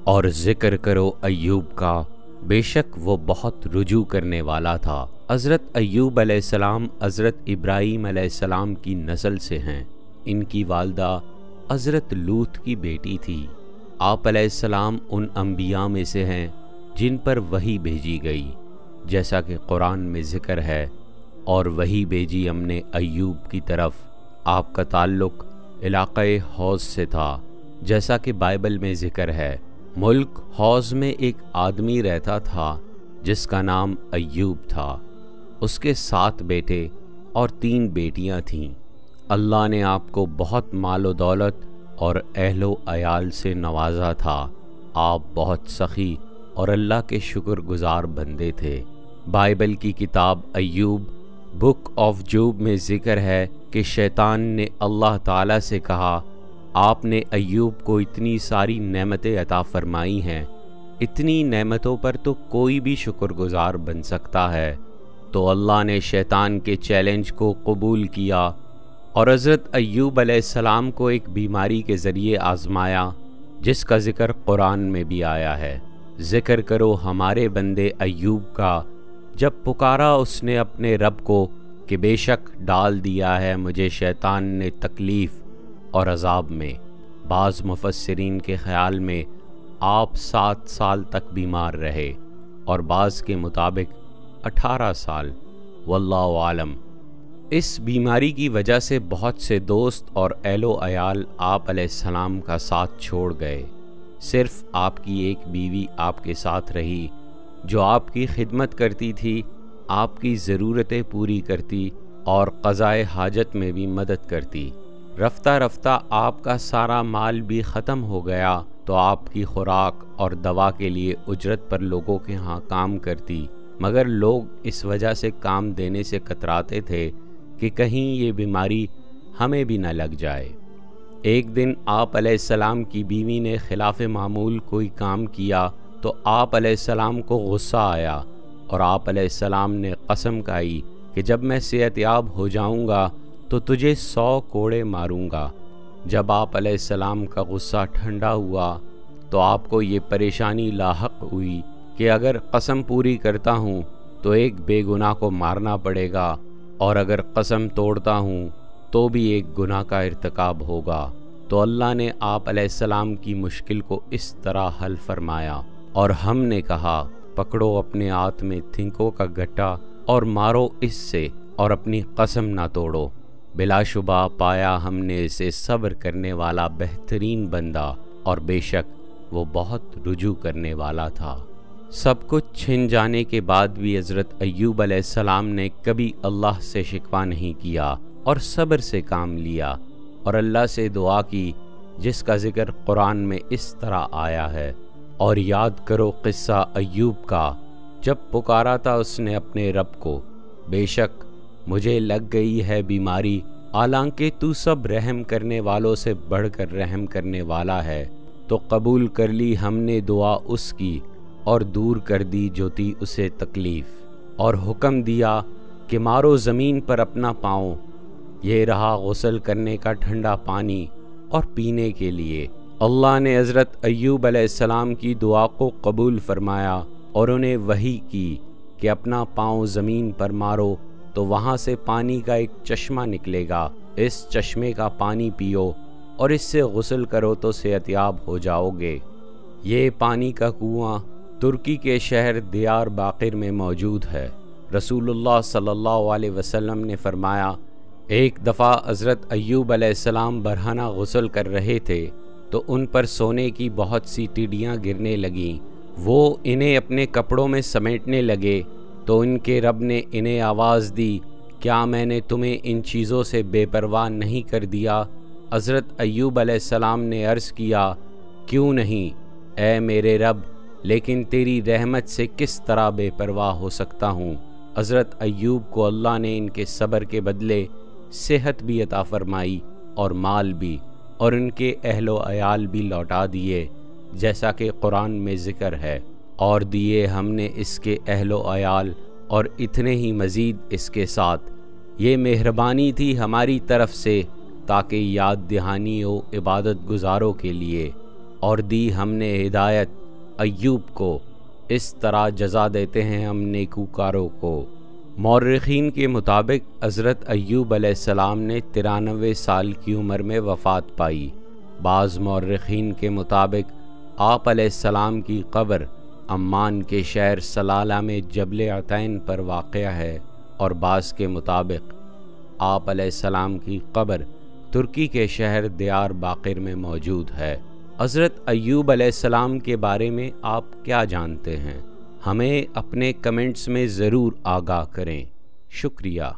اور ذکر کرو ایوب کا، بے شک وہ بہت رجوع کرنے والا تھا۔ حضرت ایوب علیہ السلام حضرت ابراہیم علیہ السلام کی نسل سے ہیں۔ ان کی والدہ حضرت لوط کی بیٹی تھی۔ آپ علیہ السلام ان انبیاء میں سے ہیں جن پر وحی بھیجی گئی، جیسا کہ قرآن میں ذکر ہے، اور وحی بھیجی ہم نے ایوب کی طرف۔ آپ کا تعلق علاقہ حوض سے تھا، جیسا کہ بائبل میں ذکر ہے۔ ملک حوض میں ایک آدمی رہتا تھا جس کا نام ایوب تھا۔ اس کے 7 بیٹے اور 3 بیٹیاں تھیں۔ اللہ نے آپ کو بہت مال و دولت اور اہل و عیال سے نوازا تھا۔ آپ بہت سخی اور اللہ کے شکر گزار بندے تھے۔ بائبل کی کتاب ایوب بک آف جوب میں ذکر ہے کہ شیطان نے اللہ تعالیٰ سے کہا، آپ نے ایوب کو اتنی ساری نعمتیں عطا فرمائی ہیں، اتنی نعمتوں پر تو کوئی بھی شکر گزار بن سکتا ہے۔ تو اللہ نے شیطان کے چیلنج کو قبول کیا اور حضرت ایوب علیہ السلام کو ایک بیماری کے ذریعے آزمایا، جس کا ذکر قرآن میں بھی آیا ہے۔ ذکر کرو ہمارے بندے ایوب کا، جب پکارا اس نے اپنے رب کو کہ بے شک ڈال دیا ہے مجھے شیطان نے تکلیف اور عذاب میں۔ بعض مفسرین کے خیال میں آپ 7 سال تک بیمار رہے اور بعض کے مطابق 18 سال، واللہ عالم۔ اس بیماری کی وجہ سے بہت سے دوست اور اہل و عیال آپ علیہ السلام کا ساتھ چھوڑ گئے۔ صرف آپ کی ایک بیوی آپ کے ساتھ رہی، جو آپ کی خدمت کرتی تھی، آپ کی ضرورتیں پوری کرتی اور قضائے حاجت میں بھی مدد کرتی۔ رفتہ رفتہ آپ کا سارا مال بھی ختم ہو گیا تو آپ کی خوراک اور دوا کے لیے اجرت پر لوگوں کے ہاں کام کرتی، مگر لوگ اس وجہ سے کام دینے سے کتراتے تھے کہ کہیں یہ بیماری ہمیں بھی نہ لگ جائے۔ ایک دن آپ علیہ السلام کی بیوی نے خلاف معمول کوئی کام کیا تو آپ علیہ السلام کو غصہ آیا اور آپ علیہ السلام نے قسم کھائی کہ جب میں صحت یاب ہو جاؤں گا تو تجھے 100 کوڑے ماروں گا۔ جب آپ علیہ السلام کا غصہ ٹھنڈا ہوا تو آپ کو یہ پریشانی لاحق ہوئی کہ اگر قسم پوری کرتا ہوں تو ایک بے گناہ کو مارنا پڑے گا، اور اگر قسم توڑتا ہوں تو بھی ایک گناہ کا ارتکاب ہوگا۔ تو اللہ نے آپ علیہ السلام کی مشکل کو اس طرح حل فرمایا، اور ہم نے کہا، پکڑو اپنے ہاتھ میں تھنکوں کا گٹا اور مارو اس سے، اور اپنی قسم نہ توڑو۔ بلا شبہ پایا ہم نے اسے صبر کرنے والا بہترین بندہ، اور بے شک وہ بہت رجوع کرنے والا تھا۔ سب کچھ چھن جانے کے بعد بھی حضرت ایوب علیہ السلام نے کبھی اللہ سے شکوہ نہیں کیا اور صبر سے کام لیا، اور اللہ سے دعا کی، جس کا ذکر قرآن میں اس طرح آیا ہے۔ اور یاد کرو قصہ ایوب کا، جب پکارا تھا اس نے اپنے رب کو، بے شک مجھے لگ گئی ہے بیماری، حالانکہ تو سب رحم کرنے والوں سے بڑھ کر رحم کرنے والا ہے۔ تو قبول کر لی ہم نے دعا اس کی اور دور کر دی جو تھی اسے تکلیف، اور حکم دیا کہ مارو زمین پر اپنا پاؤں۔ یہ رہا غسل کرنے کا ٹھنڈا پانی اور پینے کے لیے۔ اللہ نے حضرت ایوب علیہ السلام کی دعا کو قبول فرمایا اور انہیں وحی کی کہ اپنا پاؤں زمین پر مارو تو وہاں سے پانی کا ایک چشمہ نکلے گا، اس چشمے کا پانی پیو اور اس سے غسل کرو تو صحت یاب ہو جاؤ گے۔ یہ پانی کا کنواں ترکی کے شہر دیار باقر میں موجود ہے۔ رسول اللہ صلی اللہ علیہ وسلم نے فرمایا، ایک دفعہ حضرت ایوب علیہ السلام برہنہ غسل کر رہے تھے تو ان پر سونے کی بہت سی ٹڈیاں گرنے لگیں۔ وہ انہیں اپنے کپڑوں میں سمیٹنے لگے تو ان کے رب نے انہیں آواز دی، کیا میں نے تمہیں ان چیزوں سے بے پرواہ نہیں کر دیا؟ حضرت ایوب علیہ السلام نے عرض کیا، کیوں نہیں اے میرے رب، لیکن تیری رحمت سے کس طرح بے پرواہ ہو سکتا ہوں۔ حضرت ایوب کو اللہ نے ان کے صبر کے بدلے صحت بھی عطا فرمائی اور مال بھی، اور ان کے اہل و عیال بھی لوٹا دیے، جیسا کہ قرآن میں ذکر ہے، اور دیے ہم نے اس کے اہل و عیال اور اتنے ہی مزید اس کے ساتھ۔ یہ مہربانی تھی ہماری طرف سے تاکہ یاد دہانی ہو عبادت گزاروں کے لیے۔ اور دی ہم نے ہدایت ایوب کو، اس طرح جزا دیتے ہیں ہم نیکوکاروں کو۔ مورخین کے مطابق حضرت ایوب علیہ السلام نے 93 سال کی عمر میں وفات پائی۔ بعض مورخین کے مطابق آپ علیہ السلام کی قبر عمان کے شہر سلالہ میں جبل عطین پر واقع ہے، اور بعض کے مطابق آپ علیہ السلام کی قبر ترکی کے شہر دیار باقر میں موجود ہے۔ حضرت ایوب علیہ السلام کے بارے میں آپ کیا جانتے ہیں؟ ہمیں اپنے کمنٹس میں ضرور آگاہ کریں۔ شکریہ۔